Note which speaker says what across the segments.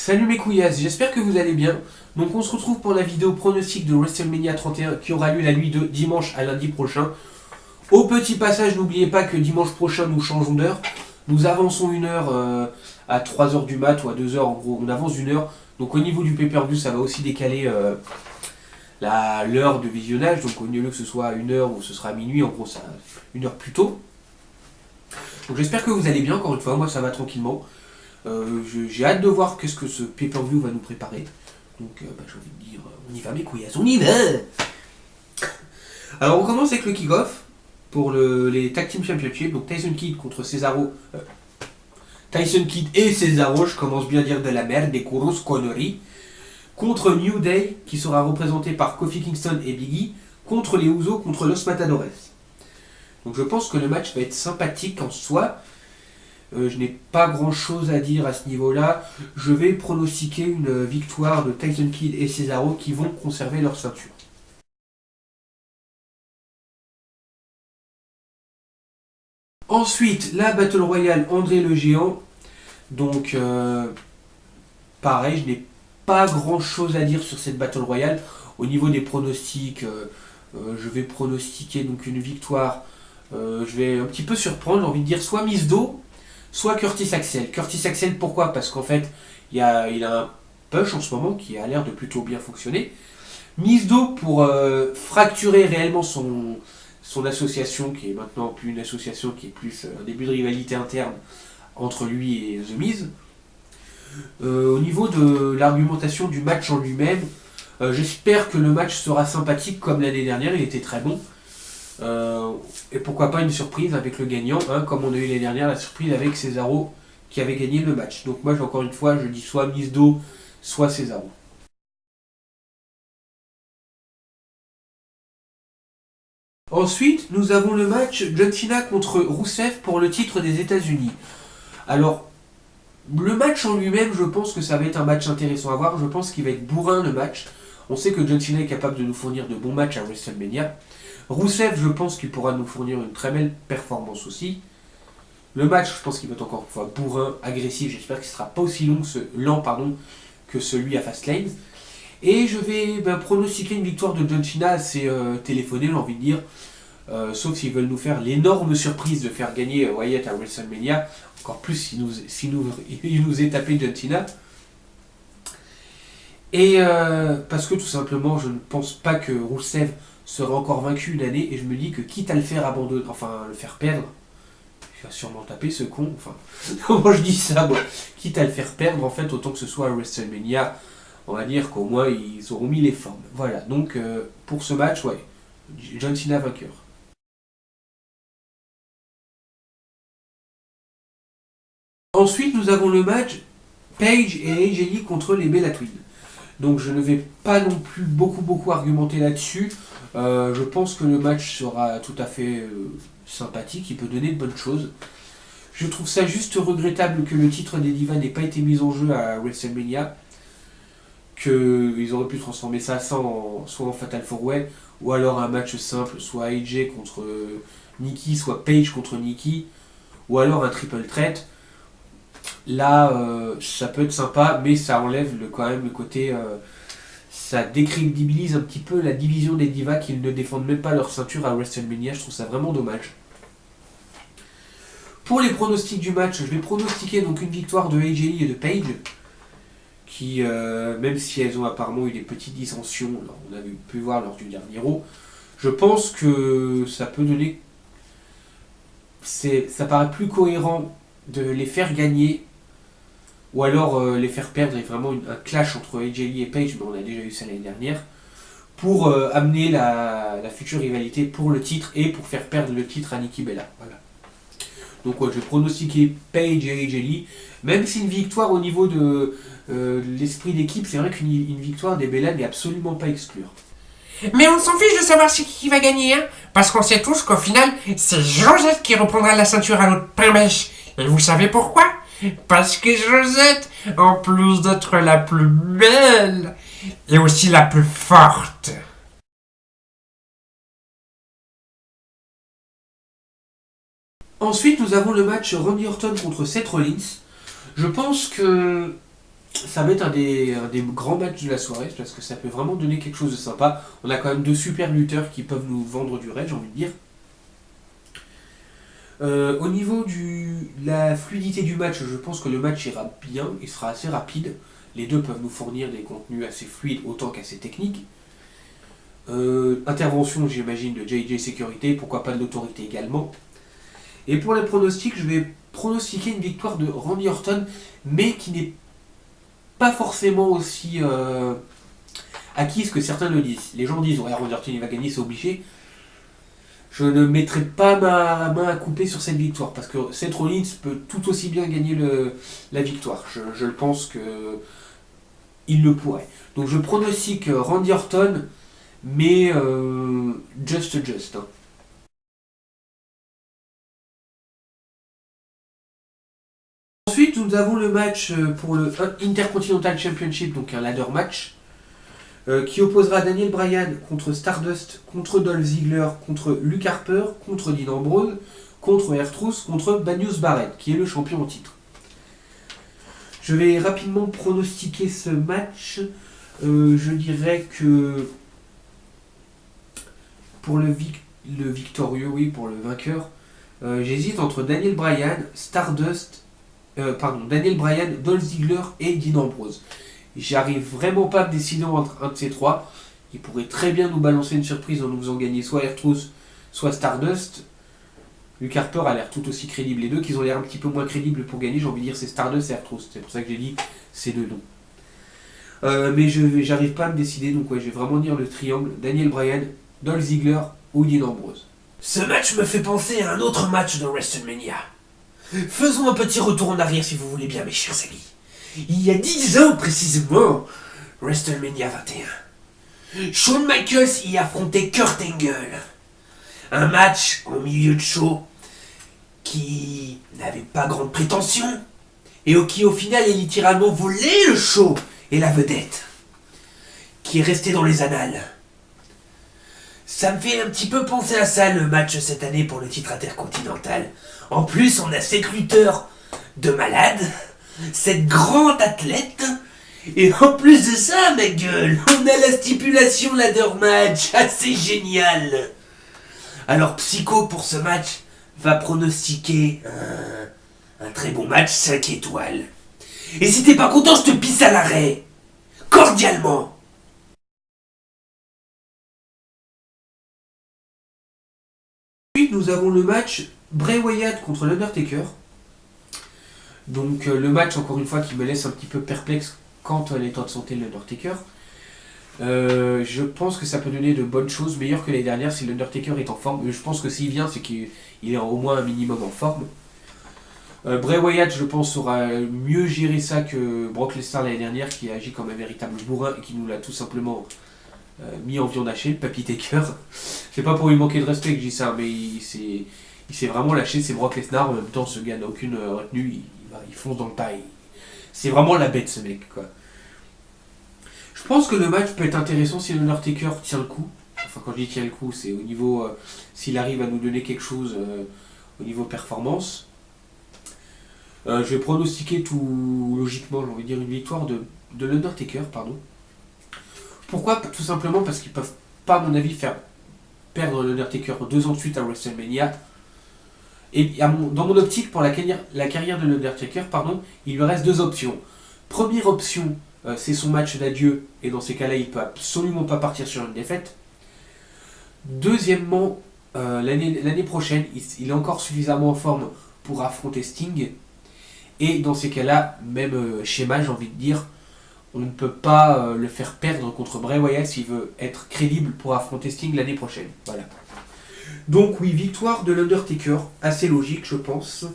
Speaker 1: Salut mes couillasses, j'espère que vous allez bien. Donc on se retrouve pour la vidéo pronostic de WrestleMania 31 qui aura lieu la nuit de dimanche à lundi prochain. Au petit passage, n'oubliez pas que dimanche prochain nous changeons d'heure. Nous avançons une heure à 3h du mat ou à 2h en gros, on avance une heure. Donc au niveau du pay-per-view, ça va aussi décaler l'heure de visionnage. Donc au lieu que ce soit à 1h ou ce sera à minuit, en gros ça une heure plus tôt. Donc j'espère que vous allez bien, encore une fois, moi ça va tranquillement. J'ai hâte de voir qu'est-ce que ce pay-per-view va nous préparer. Donc j'ai envie de dire, on y va mes couillasses, on y va. Alors on commence avec le kick-off pour les Tag Team Championship. Donc Tyson Kidd contre Cesaro. Tyson Kidd et Cesaro, je commence bien à dire de la merde, des couros conneries. Contre New Day, qui sera représenté par Kofi Kingston et Big E. Contre les Usos, contre Los Matadores. Donc je pense que le match va être sympathique en soi. Je n'ai pas grand chose à dire à ce niveau-là. Je vais pronostiquer une victoire de Tyson Kidd et Cesaro qui vont conserver leur ceinture. Ensuite, la Battle Royale André le Géant. Donc, pareil, je n'ai pas grand chose à dire sur cette Battle Royale. Au niveau des pronostics, je vais pronostiquer donc une victoire. Je vais un petit peu surprendre, j'ai envie de dire soit Miss Do, soit Curtis Axel. Curtis Axel, pourquoi? Parce qu'en fait, il a un push en ce moment qui a l'air de plutôt bien fonctionner. Miss Do pour fracturer réellement son association, qui est maintenant plus une association, qui est plus un début de rivalité interne entre lui et The Miz. Au niveau de l'argumentation du match en lui-même, j'espère que le match sera sympathique comme l'année dernière, il était très bon. Et pourquoi pas une surprise avec le gagnant, hein, comme on a eu l'année dernière la surprise avec Cesaro qui avait gagné le match. Donc moi encore une fois je dis soit Miss Do, soit Cesaro. Ensuite nous avons le match John Cena contre Rusev pour le titre des États-Unis. Alors le match en lui-même, je pense que ça va être un match intéressant à voir. Je pense qu'il va être bourrin le match. On sait que John Cena est capable de nous fournir de bons matchs à WrestleMania. Rusev, je pense qu'il pourra nous fournir une très belle performance aussi. Le match, je pense qu'il va être encore une fois bourrin, agressif. J'espère qu'il ne sera pas aussi lent que celui à Fastlane. Et je vais pronostiquer une victoire de John Cena assez téléphonée, j'ai envie de dire. Sauf s'ils veulent nous faire l'énorme surprise de faire gagner Wyatt à WrestleMania. Encore plus s'il nous est tapé John Cena. Et parce que tout simplement, je ne pense pas que Rusev sera encore vaincu une année. Et je me dis que quitte à le faire abandonner, enfin le faire perdre, il va sûrement taper ce con. Enfin, comment je dis ça moi? Quitte à le faire perdre, en fait, autant que ce soit à WrestleMania, on va dire qu'au moins ils auront mis les formes. Voilà, donc pour ce match, ouais, John Cena vainqueur. Ensuite, nous avons le match Paige et AJ Lee contre les Bella Twins. Donc je ne vais pas non plus beaucoup argumenter là-dessus. Je pense que le match sera tout à fait sympathique, il peut donner de bonnes choses. Je trouve ça juste regrettable que le titre des Divas n'ait pas été mis en jeu à WrestleMania. Qu'ils auraient pu transformer ça soit en Fatal 4-Way, ou alors un match simple, soit AJ contre Nikki, soit Paige contre Nikki, ou alors un triple threat. Là, ça peut être sympa, mais ça enlève quand même le côté... ça décrédibilise un petit peu la division des divas qui ne défendent même pas leur ceinture à WrestleMania. Je trouve ça vraiment dommage. Pour les pronostics du match, je vais pronostiquer donc une victoire de AJ Lee et de Paige, qui, même si elles ont apparemment eu des petites dissensions, on a pu voir lors du dernier Raw, je pense que ça peut donner... Ça paraît plus cohérent de les faire gagner ou alors les faire perdre, et vraiment un clash entre AJ Lee et Paige, mais on a déjà eu ça l'année dernière, pour amener la future rivalité pour le titre et pour faire perdre le titre à Nikki Bella. Voilà. Donc je vais pronostiquer Paige et AJ Lee, même si une victoire au niveau de l'esprit d'équipe, c'est vrai qu'une victoire des Bella n'est absolument pas exclure.
Speaker 2: Mais on s'en fiche de savoir qui va gagner, hein, parce qu'on sait tous qu'au final, c'est Josette qui reprendra la ceinture à l'autre pain mèche. Et vous savez pourquoi? Parce que Josette, en plus d'être la plus belle, est aussi la plus forte.
Speaker 1: Ensuite, nous avons le match Randy Orton contre Seth Rollins. Je pense que ça va être un des grands matchs de la soirée parce que ça peut vraiment donner quelque chose de sympa. On a quand même deux super lutteurs qui peuvent nous vendre du rêve, j'ai envie de dire. Au niveau de la fluidité du match, je pense que le match ira bien, il sera assez rapide. Les deux peuvent nous fournir des contenus assez fluides autant qu'assez techniques. Intervention, j'imagine, de JJ Sécurité, pourquoi pas de l'autorité également. Et pour les pronostics, je vais pronostiquer une victoire de Randy Orton, mais qui n'est pas forcément aussi acquise que certains le disent. Les gens disent, ouais, Randy Orton il va gagner, c'est obligé. Je ne mettrai pas ma main à couper sur cette victoire, parce que Seth Rollins peut tout aussi bien gagner la victoire. Je le pense que il le pourrait. Donc je pronostique Randy Orton, mais just. Hein. Ensuite, nous avons le match pour le Intercontinental Championship, donc un ladder match, qui opposera Daniel Bryan contre Stardust, contre Dolph Ziggler, contre Luke Harper, contre Dean Ambrose, contre R-Truth, contre Daniel Barrett, qui est le champion en titre. Je vais rapidement pronostiquer ce match. Je dirais que pour le victorieux, oui, pour le vainqueur, j'hésite entre Daniel Bryan, Daniel Bryan, Dolph Ziggler et Dean Ambrose. J'arrive vraiment pas à me décider entre un de ces trois. Il pourrait très bien nous balancer une surprise en nous faisant gagner soit R-Truth, soit Stardust. Luke Harper a l'air tout aussi crédible. Les deux qui ont l'air un petit peu moins crédibles pour gagner, j'ai envie de dire c'est Stardust et R-Truth. C'est pour ça que j'ai dit ces deux noms. Mais j'arrive pas à me décider, donc ouais, je vais vraiment dire le triangle Daniel Bryan, Dolph Ziggler ou Dean Ambrose.
Speaker 3: Ce match me fait penser à un autre match de WrestleMania. Faisons un petit retour en arrière si vous voulez bien, mes chers amis. Il y a 10 ans précisément, WrestleMania 21. Shawn Michaels y affrontait Kurt Angle. Un match en milieu de show qui n'avait pas grande prétention et qui au final a littéralement volé le show et la vedette, qui est resté dans les annales. Ça me fait un petit peu penser à ça le match cette année pour le titre intercontinental. En plus, on a cette lutteur de malade, cette grande athlète, et en plus de ça, ma gueule, on a la stipulation ladder match, assez génial. Alors Psycho pour ce match va pronostiquer un très bon match 5 étoiles. Et si t'es pas content, je te pisse à l'arrêt. Cordialement.
Speaker 1: Ensuite, nous avons le match Bray Wyatt contre l'Undertaker. Donc le match, encore une fois, qui me laisse un petit peu perplexe quant à l'état de santé de l'Undertaker. Je pense que ça peut donner de bonnes choses, meilleures que l'année dernière si l'Undertaker est en forme. Je pense que s'il vient, c'est qu'il est au moins un minimum en forme. Bray Wyatt, je pense, saura mieux gérer ça que Brock Lesnar l'année dernière, qui a agi comme un véritable bourrin et qui nous l'a tout simplement mis en viande hachée, le Papy Taker. C'est pas pour lui manquer de respect que je dis ça, mais il s'est vraiment lâché. C'est Brock Lesnar, en même temps, ce gars n'a aucune retenue, il fonce dans le tas. C'est vraiment la bête, ce mec, quoi. Je pense que le match peut être intéressant si l'Undertaker tient le coup. Enfin, quand je dis tient le coup, c'est au niveau s'il arrive à nous donner quelque chose au niveau performance. Je vais pronostiquer tout logiquement, j'ai envie de dire une victoire de l'Undertaker, pardon. Pourquoi ? Tout simplement parce qu'ils peuvent pas, à mon avis, faire perdre l'Undertaker 2 ans de suite à WrestleMania. Et dans mon optique, pour la carrière de l'Undertaker, il lui reste deux options. Première option, c'est son match d'adieu, et dans ces cas-là, il peut absolument pas partir sur une défaite. Deuxièmement, l'année prochaine, il est encore suffisamment en forme pour affronter Sting. Et dans ces cas-là, même schéma, j'ai envie de dire, on ne peut pas le faire perdre contre Bray Wyatt s'il veut être crédible pour affronter Sting l'année prochaine. Voilà. Donc oui, victoire de l'Undertaker, assez logique, je pense.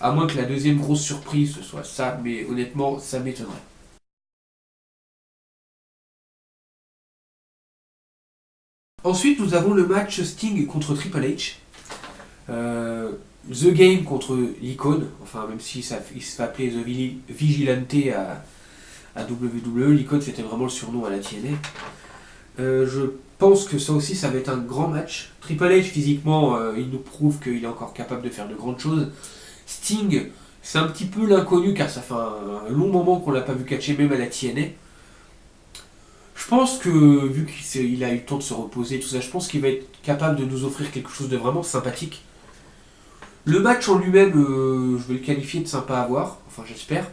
Speaker 1: À moins que la deuxième grosse surprise ce soit ça, mais honnêtement, ça m'étonnerait. Ensuite, nous avons le match Sting contre Triple H. The Game contre l'Icône, enfin même si il se fait appeler The Vigilante à WWE, l'Icône c'était vraiment le surnom à la TNA. Je pense que ça aussi ça va être un grand match. Triple H physiquement il nous prouve qu'il est encore capable de faire de grandes choses. Sting C'est un petit peu l'inconnu car ça fait un long moment qu'on l'a pas vu catcher même à la TNA. Je pense que vu qu'il a eu le temps de se reposer et tout ça, je pense qu'il va être capable de nous offrir quelque chose de vraiment sympathique. Le match en lui-même, je vais le qualifier de sympa à voir, enfin j'espère.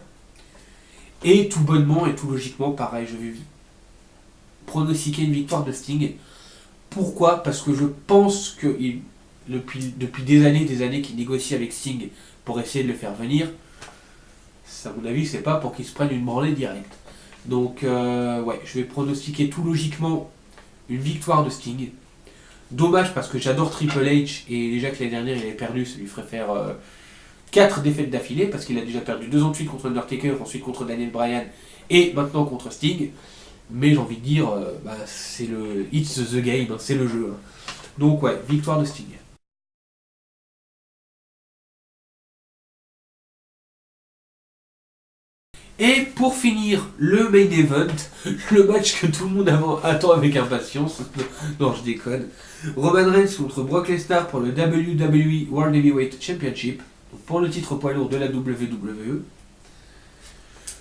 Speaker 1: Et tout bonnement et tout logiquement, pareil, je vais pronostiquer une victoire de Sting. Pourquoi? Parce que je pense que depuis des années qu'il négocie avec Sting pour essayer de le faire venir. À mon avis, c'est pas pour qu'il se prenne une branlée directe. Donc, ouais, je vais pronostiquer tout logiquement une victoire de Sting. Dommage parce que j'adore Triple H et déjà que l'année dernière il avait perdu, ça lui ferait faire 4 défaites d'affilée parce qu'il a déjà perdu 2 ans de suite contre Undertaker, ensuite contre Daniel Bryan et maintenant contre Sting. Mais j'ai envie de dire, c'est le It's the game, hein, c'est le jeu. Hein. Donc ouais, victoire de Sting. Et pour finir, le main event, le match que tout le monde attend avec impatience. Non, je déconne. Roman Reigns contre Brock Lesnar pour le WWE World Heavyweight Championship, pour le titre poids lourd de la WWE.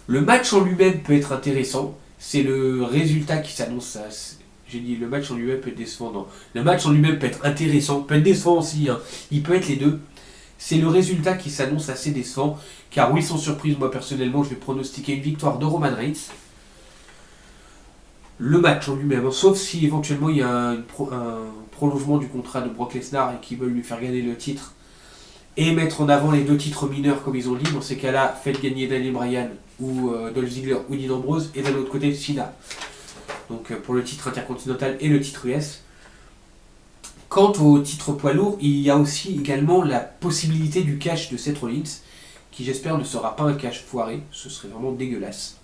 Speaker 1: Le match en lui-même peut être intéressant. C'est le résultat qui s'annonce. J'ai dit le match en lui-même peut être décevant. Non. Le match en lui-même peut être intéressant, peut être décevant aussi. Hein. Il peut être les deux. C'est le résultat qui s'annonce assez décevant. Car oui, sans surprise, moi personnellement, je vais pronostiquer une victoire de Roman Reigns. Le match en lui-même, hein, sauf si éventuellement il y a un prolongement du contrat de Brock Lesnar et qu'ils veulent lui faire gagner le titre et mettre en avant les 2 titres mineurs comme ils ont dit. Dans ces cas-là, faites gagner Daniel Bryan ou Dolph Ziggler ou Dean Ambrose et d'un autre côté Cena. Donc pour le titre intercontinental et le titre US. Quant au titre poids lourd, il y a aussi également la possibilité du cash de Seth Rollins, qui j'espère ne sera pas un cash foiré, ce serait vraiment dégueulasse.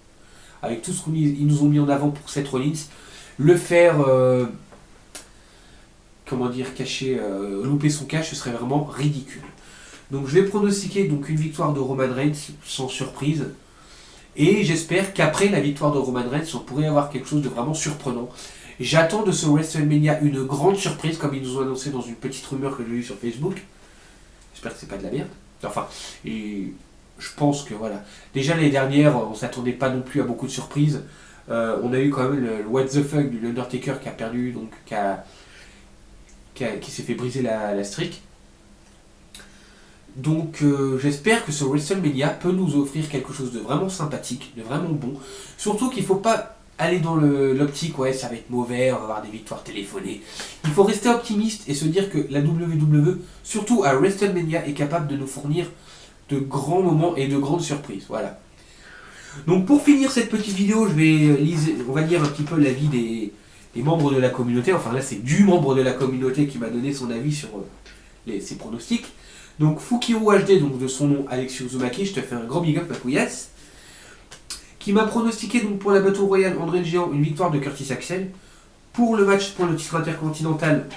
Speaker 1: Avec tout ce qu'ils nous ont mis en avant pour Seth Rollins, le faire, cacher, louper son cash, ce serait vraiment ridicule. Donc je vais pronostiquer donc une victoire de Roman Reigns sans surprise. Et j'espère qu'après la victoire de Roman Reigns, on pourrait avoir quelque chose de vraiment surprenant. J'attends de ce WrestleMania une grande surprise, comme ils nous ont annoncé dans une petite rumeur que j'ai eue sur Facebook. J'espère que c'est pas de la merde. Enfin, et je pense que voilà. Déjà l'année dernière, on s'attendait pas non plus à beaucoup de surprises. On a eu quand même le What the fuck de l'Undertaker qui a perdu, donc qui s'est fait briser la streak. Donc j'espère que ce WrestleMania peut nous offrir quelque chose de vraiment sympathique, de vraiment bon. Surtout qu'il ne faut pas aller dans l'optique, ouais ça va être mauvais, on va avoir des victoires téléphonées. Il faut rester optimiste et se dire que la WWE, surtout à WrestleMania, est capable de nous fournir de grands moments et de grandes surprises. Voilà. Donc pour finir cette petite vidéo, on va lire un petit peu l'avis des membres de la communauté. Enfin là c'est du membre de la communauté qui m'a donné son avis sur ses pronostics. Donc Fukiro HD, donc de son nom Alexis Uzumaki, je te fais un grand big up ma couillasse, qui m'a pronostiqué donc pour la Battle Royale André le Géant une victoire de Curtis Axel, pour le match pour le titre intercontinental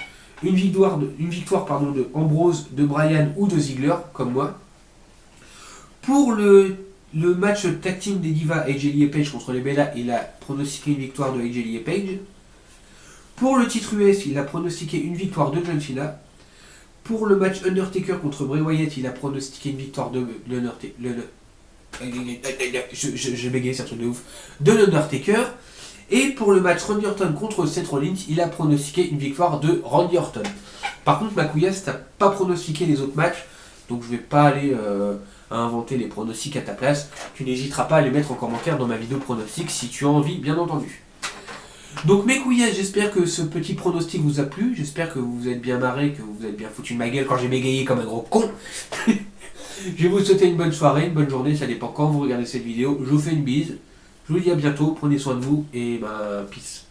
Speaker 1: une victoire de Ambrose, de Bryan ou de Ziggler, comme moi. Pour le match tag team des Divas AJ Lee et Page contre les Bella, il a pronostiqué une victoire de AJ Lee et Page. Pour le titre US, il a pronostiqué une victoire de John Cena. Pour le match Undertaker contre Bray Wyatt, il a pronostiqué une victoire de l'Undertaker. Je bégaye, c'est un truc de ouf. De l'Undertaker. Et pour le match Randy Orton contre Seth Rollins, il a pronostiqué une victoire de Randy Orton. Par contre, ma couillasse, t'as pas pronostiqué les autres matchs, donc je vais pas aller à inventer les pronostics à ta place. Tu n'hésiteras pas à les mettre en commentaire dans ma vidéo pronostic si tu as envie, bien entendu. Donc mes couillasses, j'espère que ce petit pronostic vous a plu, j'espère que vous vous êtes bien marré, que vous vous êtes bien foutu de ma gueule quand j'ai bégayé comme un gros con. Je vais vous souhaiter une bonne soirée, une bonne journée, ça dépend quand vous regardez cette vidéo. Je vous fais une bise, je vous dis à bientôt, prenez soin de vous et peace.